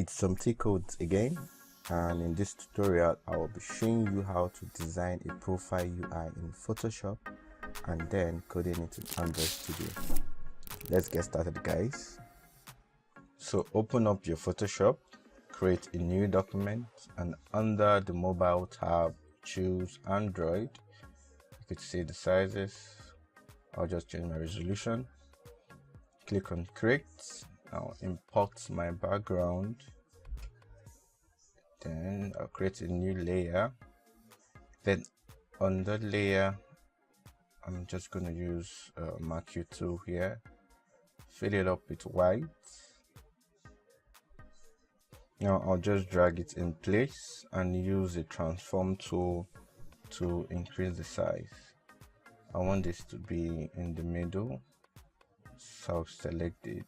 It's some T codes again, and in this tutorial I will be showing you how to design a profile UI in Photoshop and then coding it to Android Studio. Let's get started, guys. So open up your Photoshop, create a new document, and under the mobile tab choose Android. You could see the sizes. I'll just change my resolution. Click on create. I'll import my background. Then I'll create a new layer. Then on the layer, I'm just going to use ImageView tool here. Fill it up with white. Now I'll just drag it in place and use the transform tool to increase the size. I want this to be in the middle, so I'll select the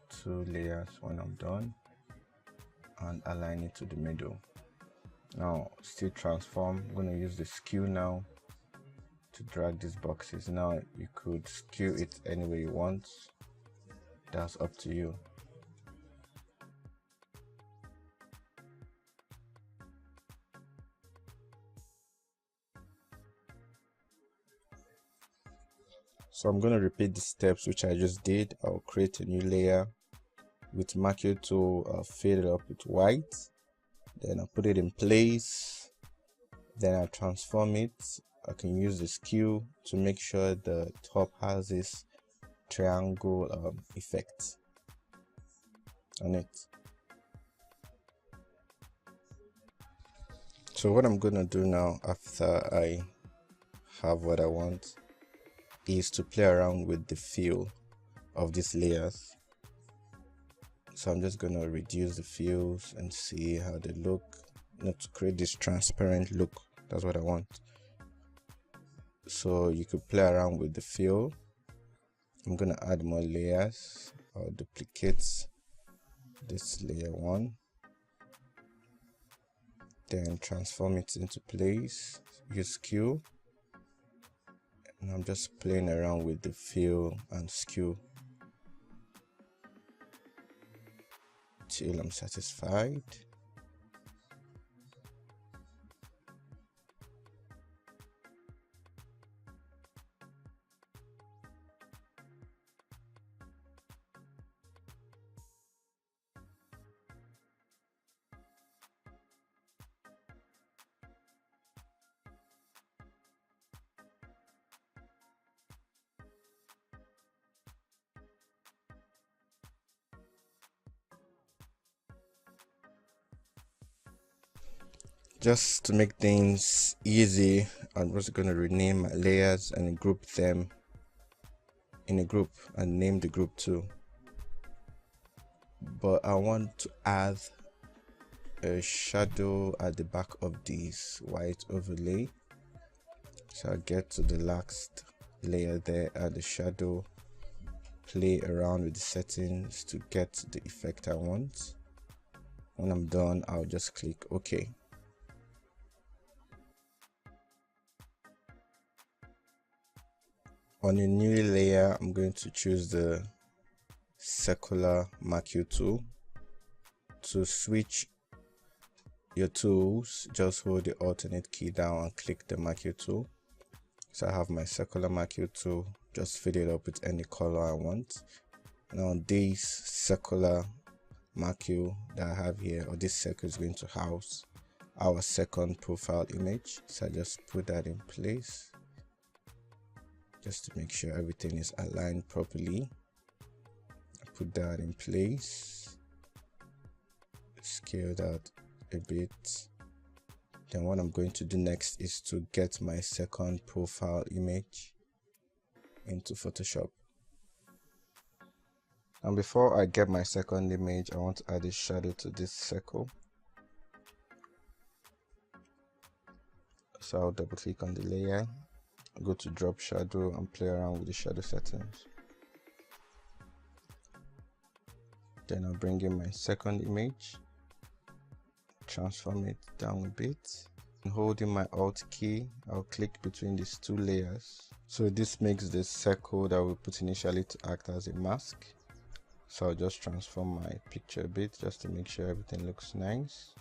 two layers when I'm done and align it to the middle. Now still transform. I'm going to use the skew now to drag these boxes. Now you could skew it any way you want, that's up to you. So I'm going to repeat the steps which I just did. I'll create a new layer with ImageView tool. I'll fill it up with white, then I'll put it in place, then I'll transform it. I can use the skew to make sure the top has this triangle effect on it. So what I'm going to do now, after I have what I want, is to play around with the feel of these layers. So I'm just going to reduce the fields and see how they look, not to create this transparent look. That's what I want. So you could play around with the feel. I'm going to add more layers. I'll duplicate this layer 1, then transform it into place, use skew, and I'm just playing around with the fill and skew till I'm satisfied. Just to make things easy, I'm just going to rename my layers and group them in a group and name the group too. But I want to add a shadow at the back of this white overlay. So I'll get to the last layer there, add the shadow, play around with the settings to get the effect I want. When I'm done, I'll just click OK. On a new layer, I'm going to choose the circular ImageView tool. To switch your tools, just hold the alternate key down and click the ImageView tool. So I have my circular ImageView tool, just fill it up with any color I want. Now this circular ImageView that I have here, or this circle, is going to house our second profile image. So I just put that in place, just to make sure everything is aligned properly. I put that in place, scale that a bit. Then what I'm going to do next is to get my second profile image into Photoshop. And before I get my second image, I want to add a shadow to this circle. So I'll double click on the layer, go to drop shadow and play around with the shadow settings. Then I'll bring in my second image, transform it down a bit, and holding my Alt key, I'll click between these two layers. So this makes the circle that we put initially to act as a mask. So I'll just transform my picture a bit just to make sure everything looks nice.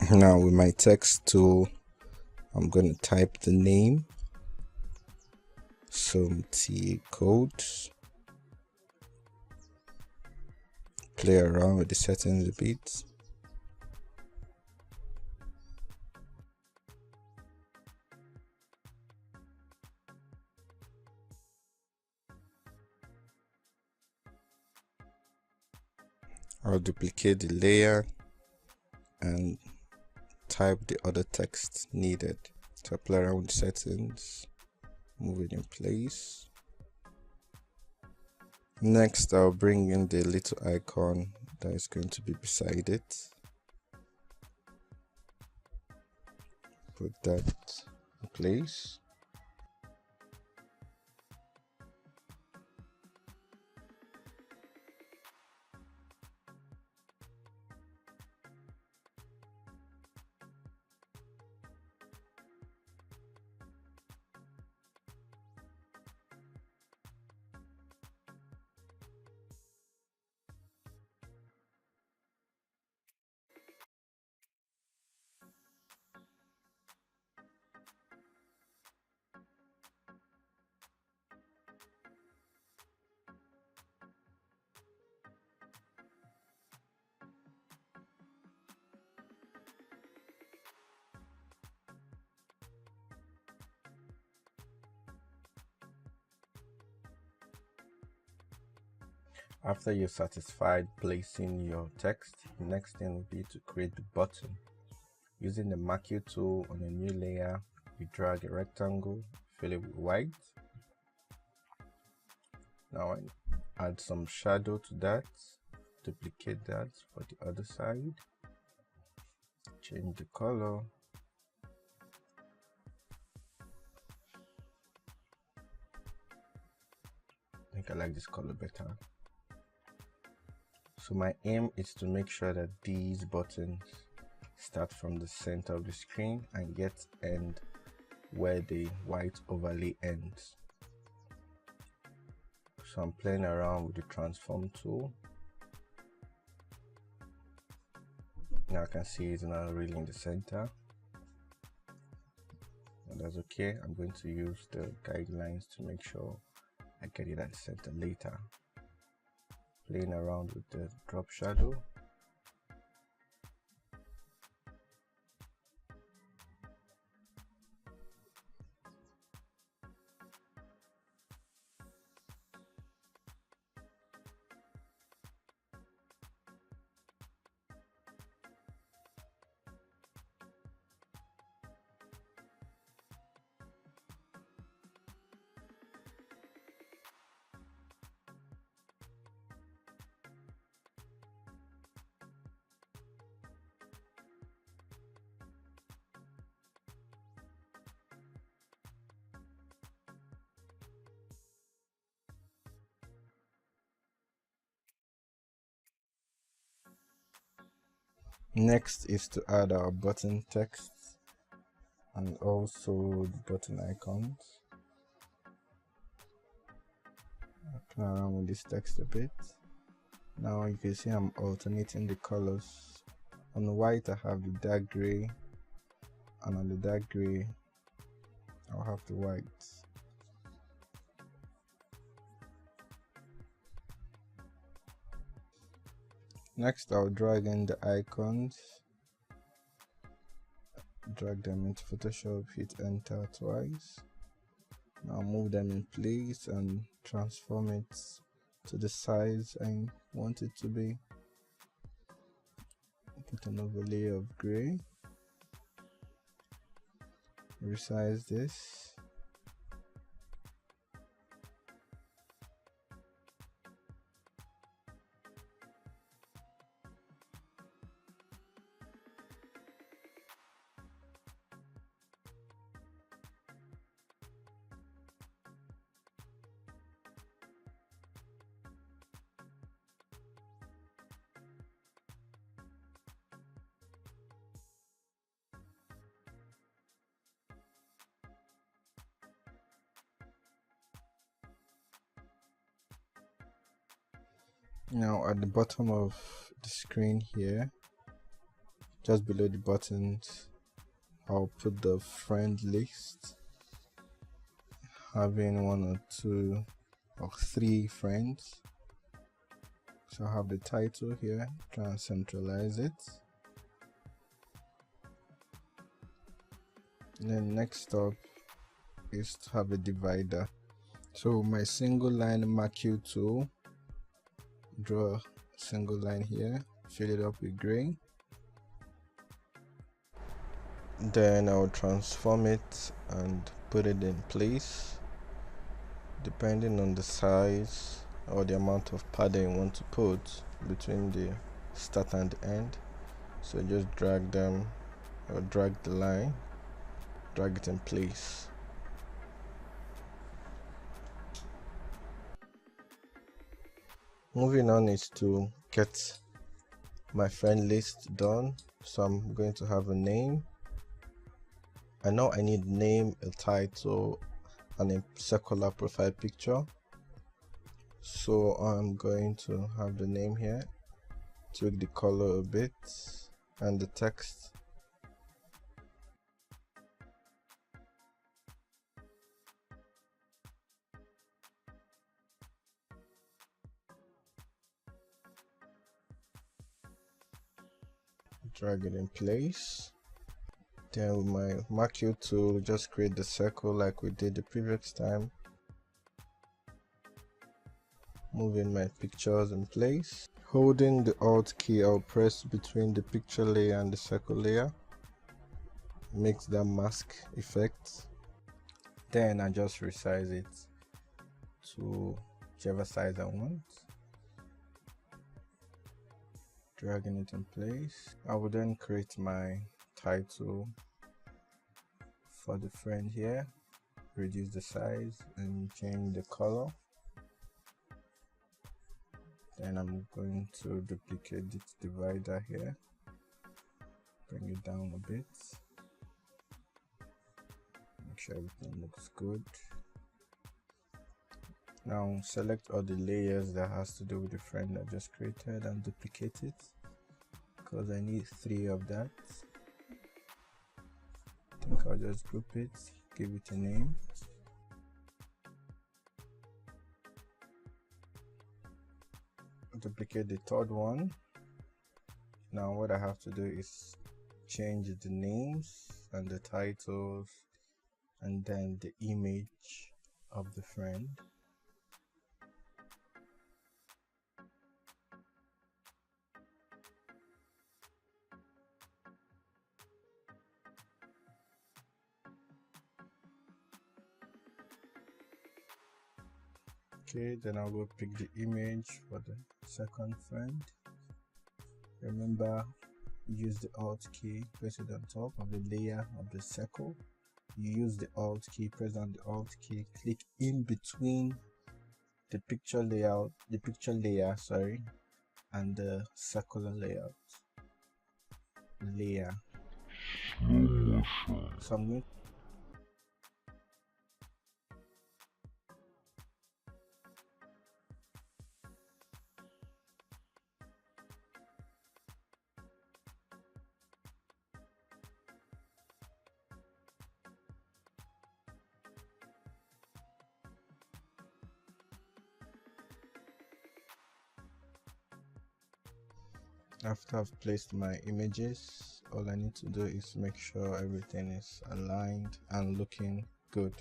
Now with my text tool, I'm going to type the name, some T codes, play around with the settings a bit. I'll duplicate the layer and type the other text needed. So play around with settings, move it in place. Next, I'll bring in the little icon that is going to be beside it. Put that in place. After you're satisfied placing your text, the next thing will be to create the button. Using the ImageView tool on a new layer, you drag a rectangle, fill it with white. Now I add some shadow to that, duplicate that for the other side, change the color. I think I like this color better. So my aim is to make sure that these buttons start from the center of the screen and yet end where the white overlay ends. So I'm playing around with the transform tool. Now I can see it's not really in the center. And that's okay. I'm going to use the guidelines to make sure I get it at the center later. Playing around with the drop shadow. Next is to add our button text and also the button icons. I'll play around with this text a bit. Now you can see I'm alternating the colors. On the white I have the dark gray, and on the dark gray I'll have the white. Next I'll drag in the icons, drag them into Photoshop, hit enter twice. Now move them in place and transform it to the size I want it to be. Put an overlay of gray, resize this. Now at the bottom of the screen here, just below the buttons, I'll put the friend list, having 1 or 2 or 3 friends. So I have the title here, try and centralize it. And then next up is to have a divider. So my single line marquee tool, draw a single line here, fill it up with gray. Then I'll transform it and put it in place depending on the size or the amount of padding you want to put between the start and end. So just drag them, or drag the line, drag it in place. Moving on is to get my friend list done. So I'm going to have a name. I know I need name, a title, and a circular profile picture. So I'm going to have the name here, tweak the color a bit, and the text. Drag it in place. Then with my marquee tool, just create the circle like we did the previous time. Moving my pictures in place. Holding the Alt key, I'll press between the picture layer and the circle layer. Makes that mask effect. Then I just resize it to whichever size I want. Dragging it in place. I will then create my title for the friend here, reduce the size and change the color. Then I'm going to duplicate this divider here, bring it down a bit, make sure everything looks good. Now select all the layers that has to do with the friend I just created and duplicate it, because I need 3 of that. I think I'll just group it, give it a name. Duplicate the third one. Now what I have to do is change the names and the titles and then the image of the friend. Okay, then I'll go pick the image for the second friend. Remember, use the Alt key, press it on top of the layer of the circle. You use the Alt key, press down the Alt key, click in between the picture layer, and the circular layout layer. So I'm going After I've placed my images, all I need to do is make sure everything is aligned and looking good.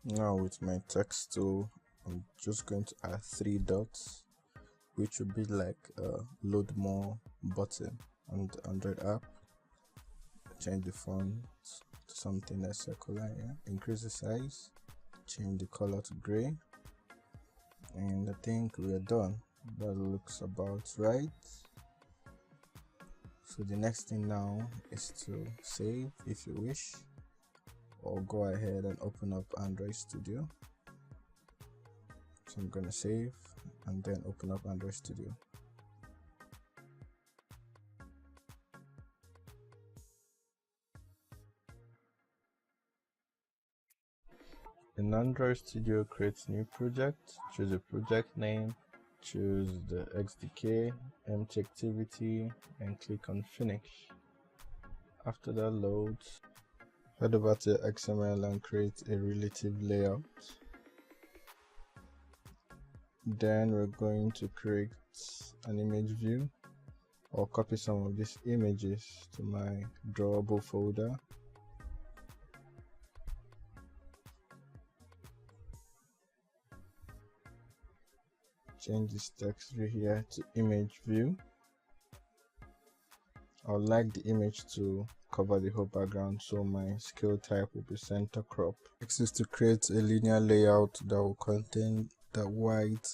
Now with my text tool, I'm just going to add 3 dots, which would be like a load more button on the Android app. Change the font to something that's circular here, increase the size, change the color to gray, and I think we are done. That looks about right. So the next thing now is to save if you wish, or go ahead and open up Android Studio. So I'm gonna save and then open up Android Studio. In Android Studio, create new project, choose a project name, choose the XDK, empty activity, and click on finish. After that loads, head over to XML and create a relative layout. Then we're going to create an image view or copy some of these images to my drawable folder. Change this text view here to image view. I would like the image to cover the whole background, so my scale type will be center crop. Next is to create a linear layout that will contain the white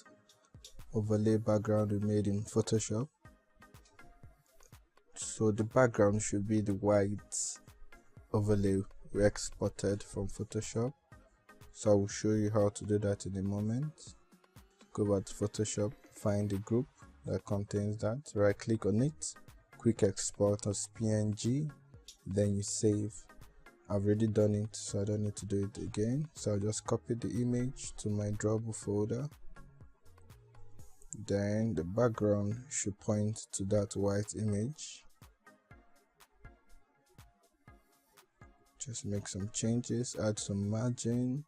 overlay background we made in Photoshop. So the background should be the white overlay we exported from Photoshop. So I will show you how to do that in a moment. Go back to Photoshop, find the group that contains that, right click on it, quick export as PNG, then you save. I've already done it, so I don't need to do it again. So I'll just copy the image to my drawable folder. Then the background should point to that white image. Just make some changes, add some margin.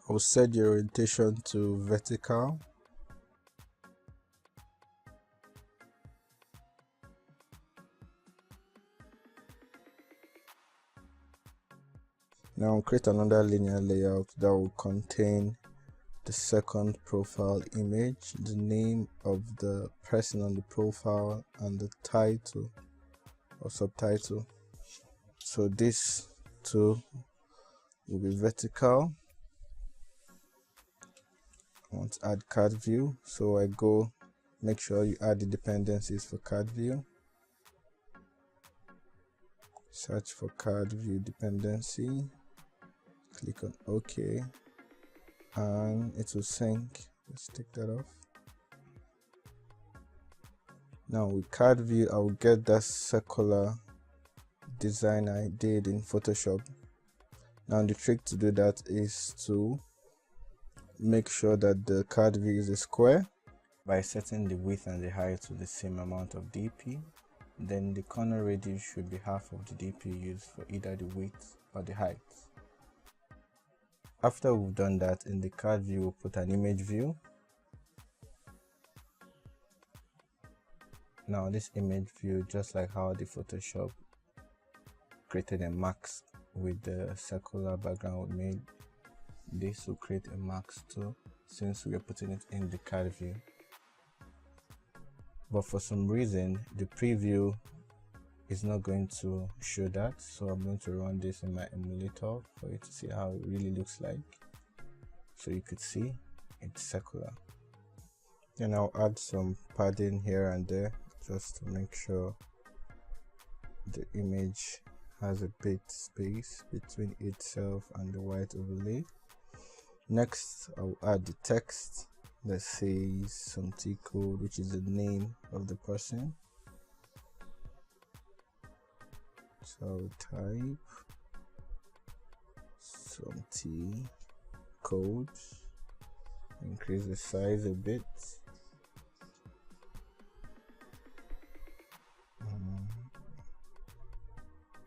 I'll set the orientation to vertical. Now create another linear layout that will contain the second profile image, the name of the person on the profile, and the title or subtitle. So this too will be vertical. I want to add card view, so I go make sure you add the dependencies for card view. Search for card view dependency, click on OK, and it will sync. Let's take that off. Now with card view, I will get that circular design I did in Photoshop. Now the trick to do that is to make sure that the card view is a square by setting the width and the height to the same amount of dp. Then the corner radius should be half of the dp used for either the width or the height. After we've done that, in the card view we'll put an image view. Now this image view, just like how the Photoshop created a mask with the circular background we made, this will create a mask too, since we are putting it in the card view. But for some reason the preview is not going to show that, so I'm going to run this in my emulator for you to see how it really looks like. So you could see it's circular. Then I'll add some padding here and there just to make sure the image has a bit space between itself and the white overlay. Next, I'll add the text that says some T code, which is the name of the person. So I'll type some T code, increase the size a bit.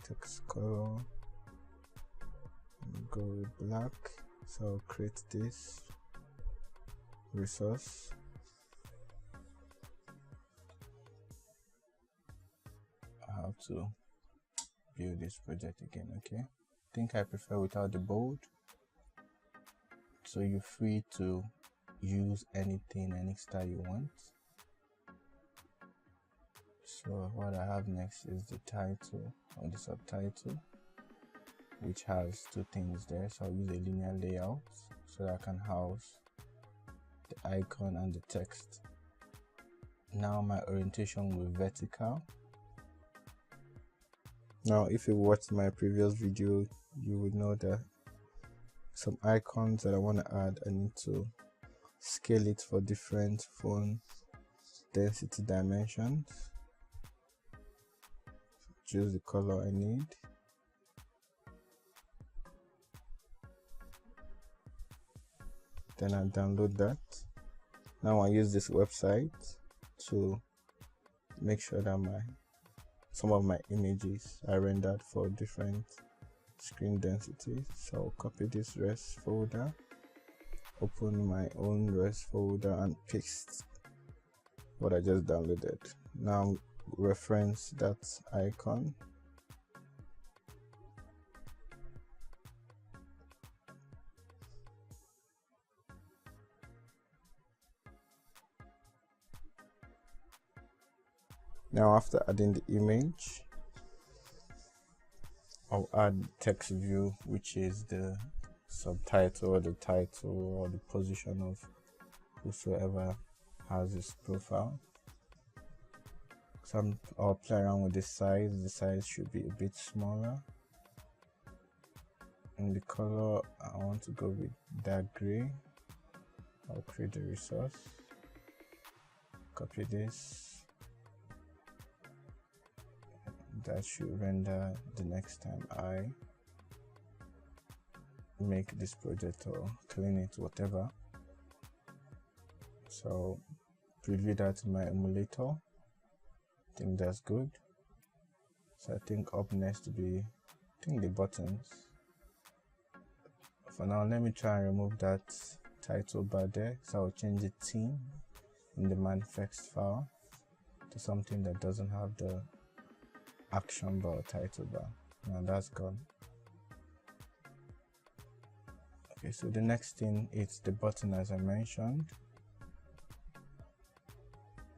Text color, go with black. So I'll create this resource. I have to build this project again. Okay, I think I prefer without the bold, so you're free to use anything, any style you want. So what I have next is the title or the subtitle, which has two things there. So I'll use a linear layout so that I can house the icon and the text. Now my orientation will be vertical. Now if you watched my previous video, you would know that some icons that I want to add, I need to scale it for different phone density dimensions, choose the color I need, then I download that. Now I use this website to make sure that some of my images are rendered for different screen densities. So I'll copy this res folder, open my own res folder and paste what I just downloaded. Now reference that icon, now after adding the image, I'll add text view, which is the subtitle or the title or the position of whosoever has this profile. So I'll play around with the size. The size should be a bit smaller. In the color, I want to go with dark gray. I'll create a resource, copy this. That should render the next time I make this project or clean it, whatever. So preview that in my emulator. I think that's good. So I think up next to be the buttons. For now, let me try and remove that title bar there. So I'll change the theme in the manifest file to something that doesn't have the action bar or title bar. Now that's gone. Okay, so the next thing is the button, as I mentioned.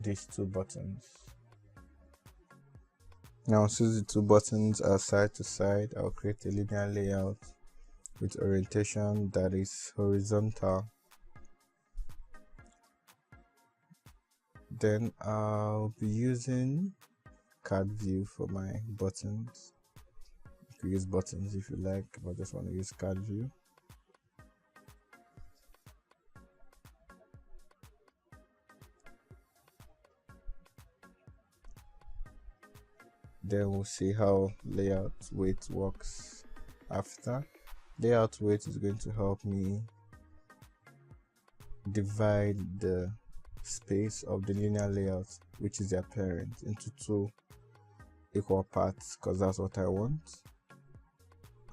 These two buttons. Now since the two buttons are side to side, I'll create a linear layout with orientation that is horizontal. Then I'll be using card view for my buttons. You can use buttons if you like, but I just want to use card view. Then we'll see how layout weight works after. Layout weight is going to help me divide the space of the linear layout, which is their parent, into two equal parts, because that's what I want.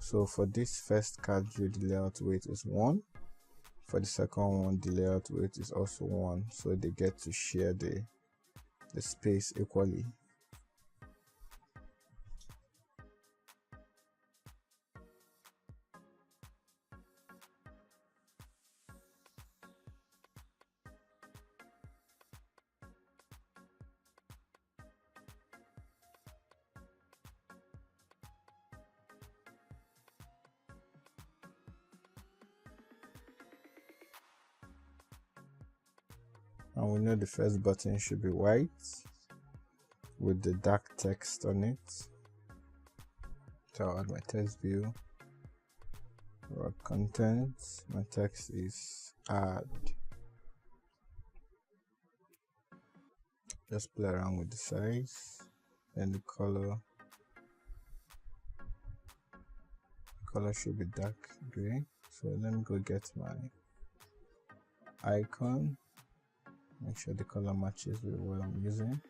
So for this first card view, the layout weight is 1. For the second one, the layout weight is also 1, so they get to share the space equally. And we know the first button should be white with the dark text on it. So I'll add my text view, raw content. My text is add. Just play around with the size and the color. The color should be dark gray. So let me go get my icon. Make sure the color matches with what I'm using.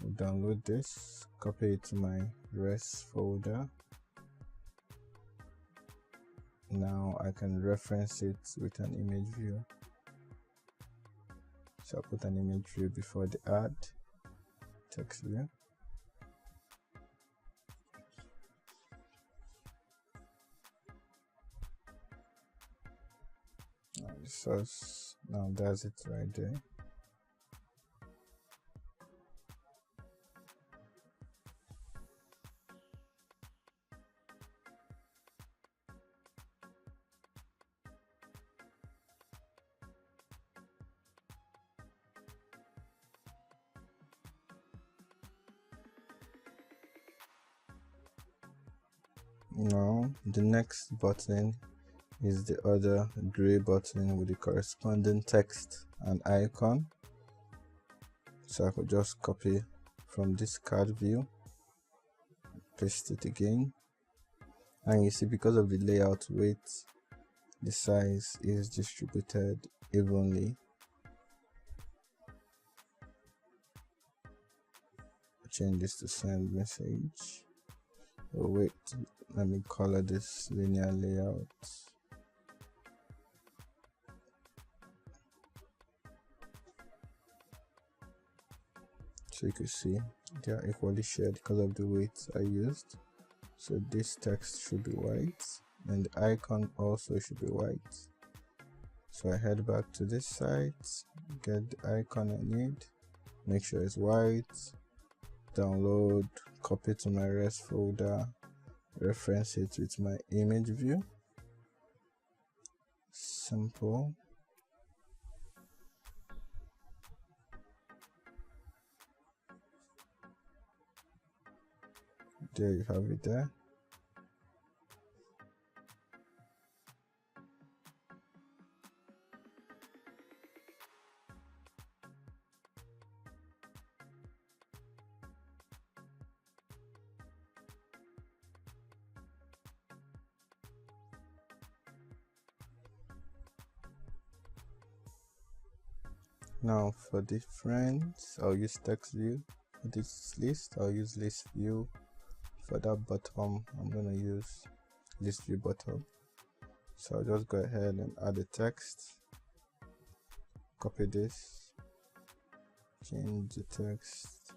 We'll download this, copy it to my res folder. Now I can reference it with an image view. So I'll put an image view before the add text view. Now that's it right there. Now the next button is the other gray button with the corresponding text and icon. So I could just copy from this card view, paste it again, and you see because of the layout weight, the size is distributed evenly. Change this to send message. Oh wait, let me color this linear layout. So you can see they are equally shared because of the weights I used. So this text should be white and the icon also should be white. So I head back to this site, get the icon I need, make sure it's white, download, copy to my res folder, reference it with my image view. Simple. There you have it there. Now for the friends, I'll use text view. For this list, I'll use list view. For that bottom, I'm gonna use list view bottom. So I'll just go ahead and add the text, copy this, change the text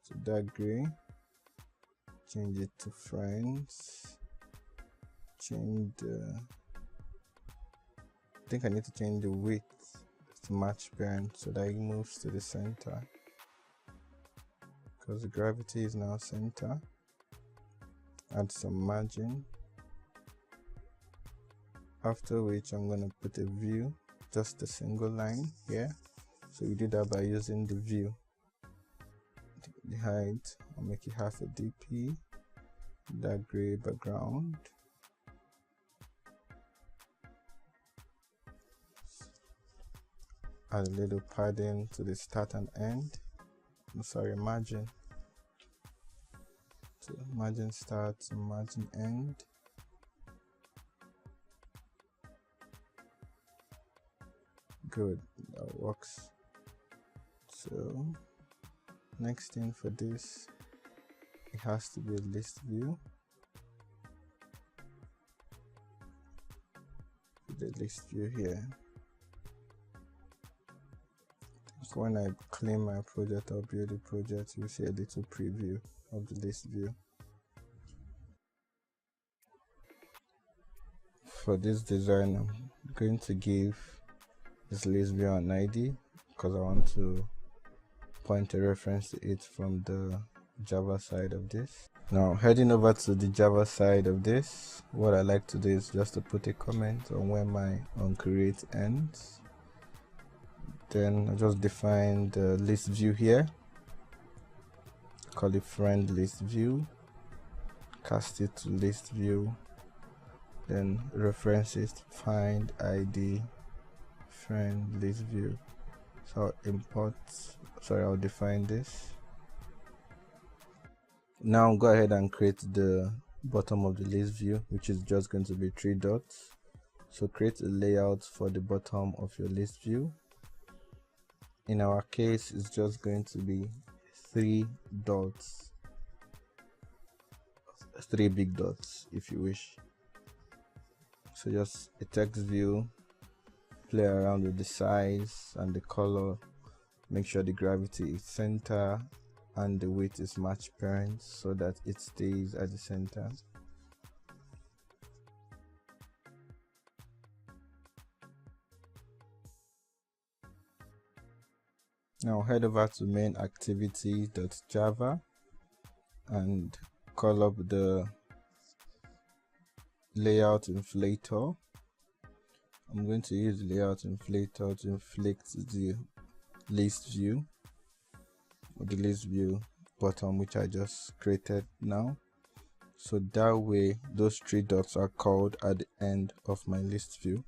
to dark gray, change it to friends, change the, I think I need to change the width to match parent so that it moves to the center, because the gravity is now center. Add some margin, after which I'm going to put a view, just a single line here. So we do that by using the view. The height, I'll make it half a dp, dark gray background, add a little padding to the start and end, margin. So margin start and margin end. Good, that works. So next thing for this, it has to be a list view. Put the list view here. So when I claim my project or build a project, you see a little preview of the list view. For this design, I'm going to give this list view an ID because I want to point a reference to it from the Java side of this. Now heading over to the Java side of this, what I like to do is just to put a comment on where my onCreate ends. Then I just define the list view here, call it friend list view, cast it to list view, then reference it, find ID friend list view. So I'll define this. Now go ahead and create the bottom of the list view, which is just going to be 3 dots. So create a layout for the bottom of your list view. In our case, it's just going to be 3 dots, 3 big dots if you wish. So just a text view, play around with the size and the color, make sure the gravity is center and the weight is match parent so that it stays at the center. Now head over to main activity.java and call up the layout inflator. I'm going to use the layout inflator to inflate the list view, or the list view bottom which I just created now. so that way those three dots are called at the end of my list view.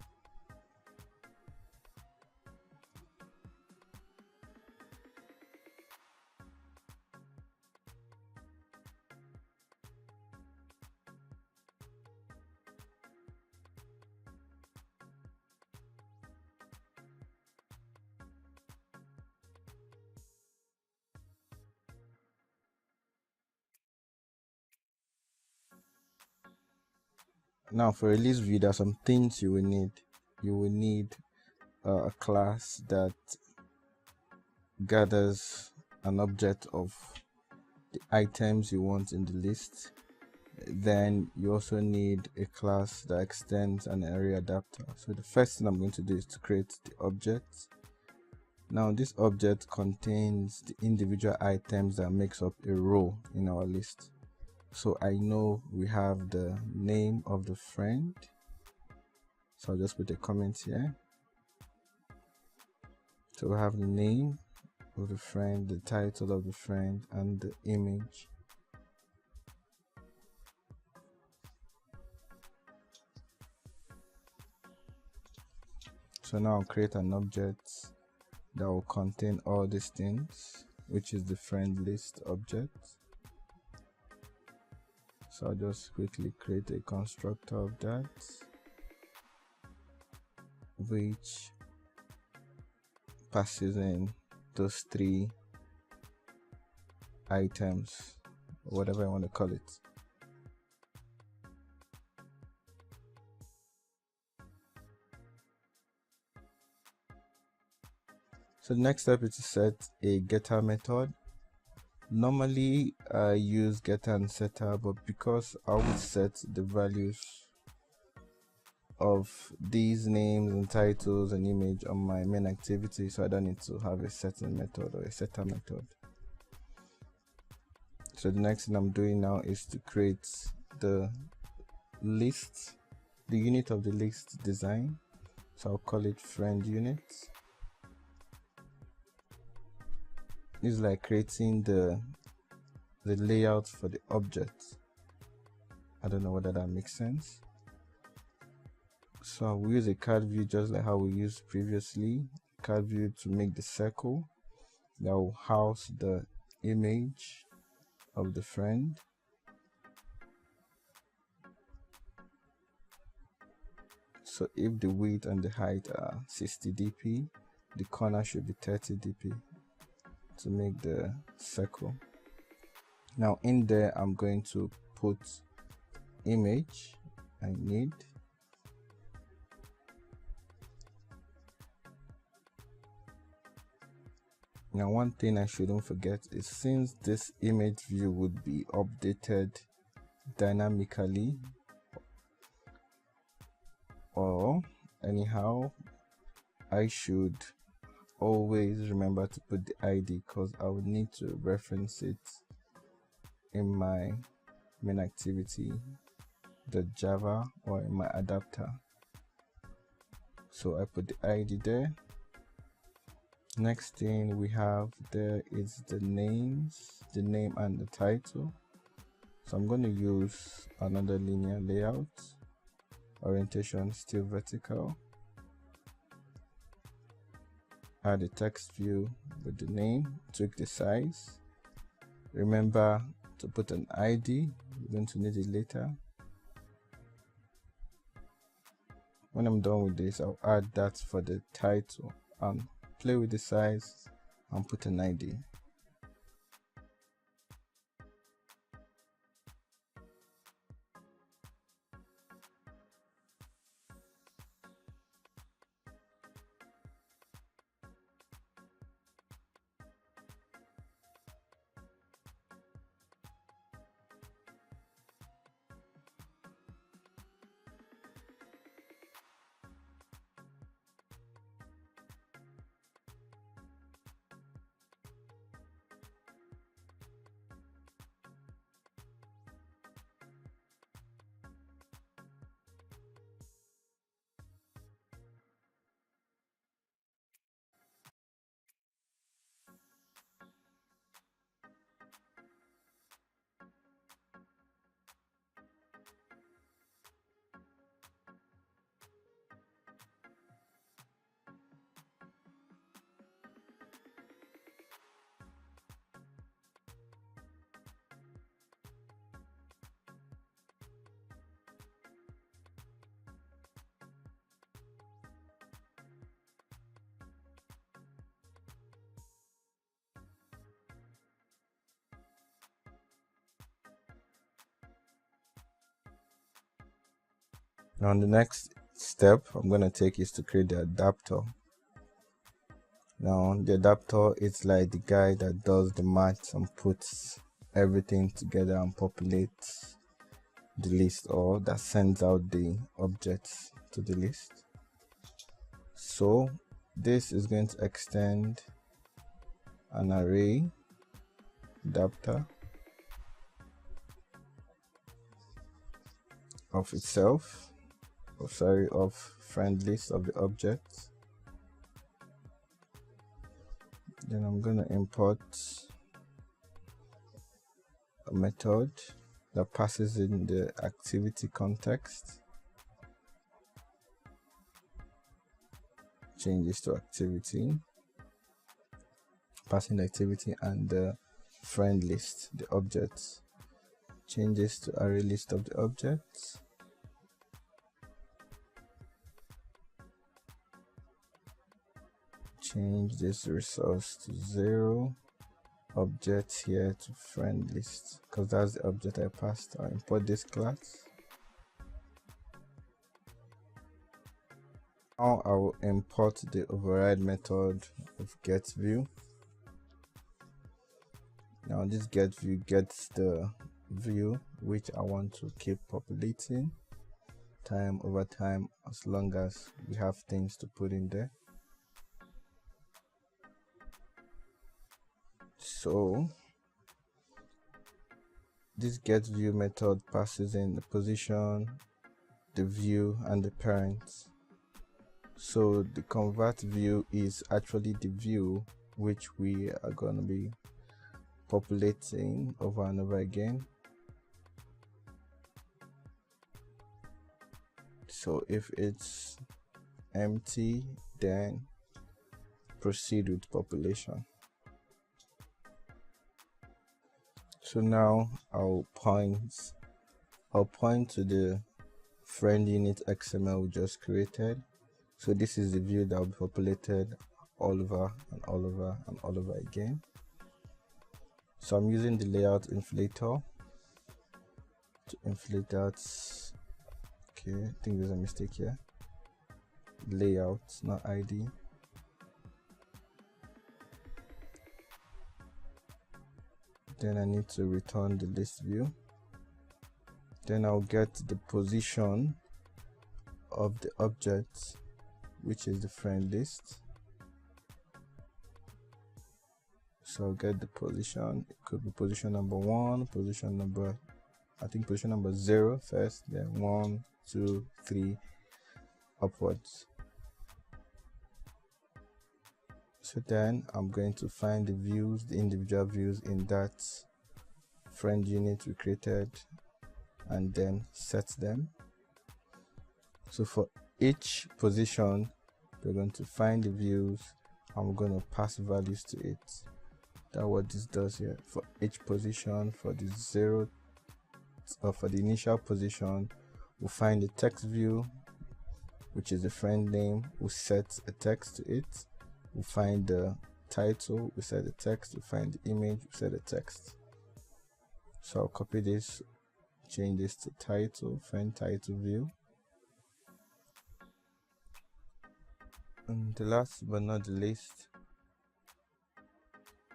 Now for a list view, there are some things you will need. You will need a class that gathers an object of the items you want in the list. Then you also need a class that extends an array adapter. So the first thing I'm going to do is to create the object. Now this object contains the individual items that makes up a row in our list. So I know we have the name of the friend, so I'll just put a comment here. So we have the name of the friend, the title of the friend, and the image. So now I'll create an object that will contain all these things, which is the friend list object. So I'll just quickly create a constructor of that, which passes in those three items, or whatever I want to call it. So the next step is to set a getter method. Normally I use getter and setter, but because I will set the values of these names and titles and image on my main activity, so I don't need to have a setting method or a setter method. So the next thing I'm doing now is to create the list, the unit of the list design. So I'll call it friend unit. It's like creating the layout for the object. I don't know whether that makes sense. So we use a card view just like how we used previously. Card view to make the circle that will house the image of the friend. So if the width and the height are 60 dp, the corner should be 30 dp to make the circle. Now in there I'm going to put image I need. Now one thing I shouldn't forget is, since this image view would be updated dynamically, or anyhow, I should always remember to put the ID, because I would need to reference it in my main activity, the Java, or in my adapter. So I put the ID there. Next thing we have there is the names, the name and the title. So I'm going to use another linear layout, orientation still vertical. Add a text view with the name, tweak the size. Remember to put an ID, we're going to need it later. When I'm done with this, I'll add that for the title and play with the size and put an ID. Now the next step I'm going to take is to create the adapter. Now the adapter is like the guy that does the math and puts everything together and populates the list, or that sends out the objects to the list. So this is going to extend an array adapter of itself, of friend list of the objects. Then I'm going to import a method that passes in the activity context, changes to activity, passing the activity, and the friend list, the objects, changes to array list of the objects. Change this resource to 0, objects here to friend list, because that's the object I passed. I'll import this class. Now I will import the override method of getView. Now this getView gets the view which I want to keep populating time over time, as long as we have things to put in there. So this getView method passes in the position, the view, and the parents. So the convert view is actually the view which we are going to be populating over and over again. So if it's empty, then proceed with population. So now I'll point to the friend unit XML we just created. So this is the view that will be populated all over and all over and all over again. So I'm using the layout inflator to inflate that. Okay, I think there's a mistake here. Layout, not ID. Then I need to return the list view. Then I'll get the position of the object, which is the friend list. So I'll get the position. It could be position number 1, position number 0 first, then 1, 2, 3 upwards. So then I'm going to find the views, the individual views in that friend unit we created, and then set them. So for each position, we're going to find the views and we're going to pass values to it. That's what this does here. For each position, for the 0 or for the initial position, we'll find the text view, which is the friend name. We'll set a text to it. We'll find the title, we set the text. We'll find the image, we set the text. So I'll copy this, change this to title, friend title view. And the last but not the least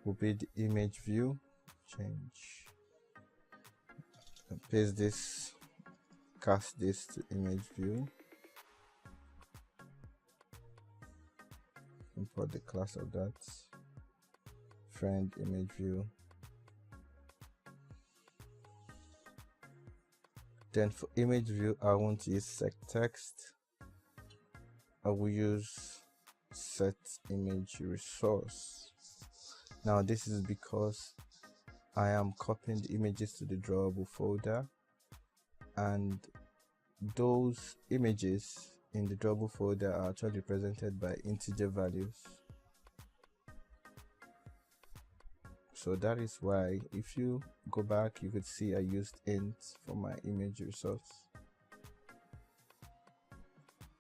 will be the image view. Change and paste this, cast this to image view. Import the class of that, friend image view. Then for image view, I want to use set text. I will use set image resource. Now this is because I am copying the images to the drawable folder, and those images in the drawable folder are actually represented by integer values. So that is why if you go back, you could see I used int for my image resource.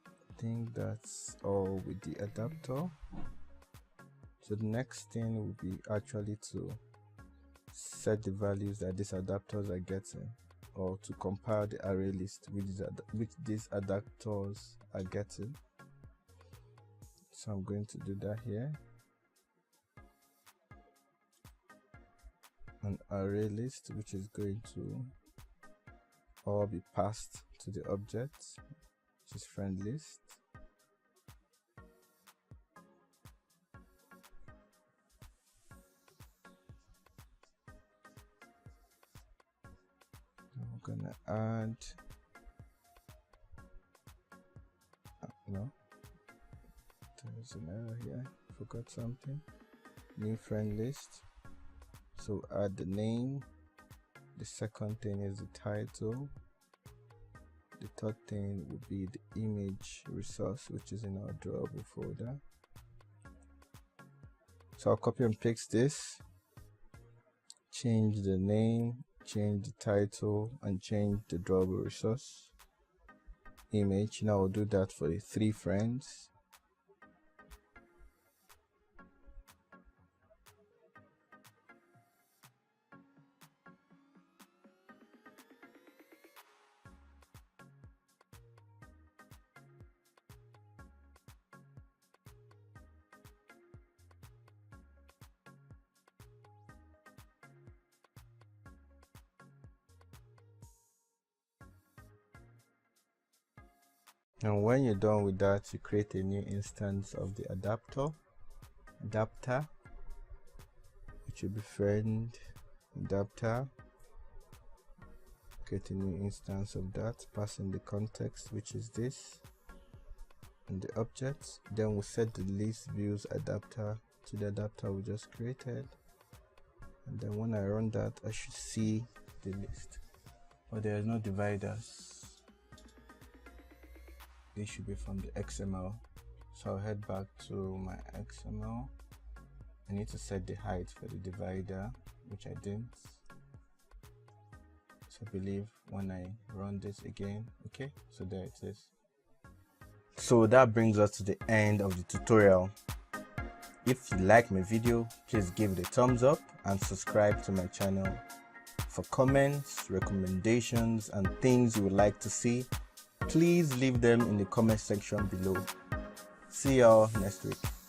I think that's all with the adapter. So the next thing will be actually to set the values that these adapters are getting. or to compile the array list which these adapters are getting. So I'm going to do that here. An array list which is going to all be passed to the object, which is friend list. I'm gonna add no, there's an error here, forgot something. New friend list. So add the name. The second thing is the title. The third thing would be the image resource, which is in our drawable folder. So I'll copy and paste this, change the name, change the title, and change the drawable resource image. Now I'll do that for the 3 friends. And when you're done with that, you create a new instance of the adapter, which will be friend adapter. Create a new instance of that, passing the context, which is this, and the objects. Then we'll set the list views adapter to the adapter we just created, and then when I run that, I should see the list, but there is no dividers. This should be from the XML. So I'll head back to my XML. I need to set the height for the divider, which I didn't. So I believe when I run this again, okay, so there it is. So that brings us to the end of the tutorial. If you like my video, please give it a thumbs up and subscribe to my channel. For comments, recommendations, and things you would like to see, please leave them in the comment section below. See y'all next week.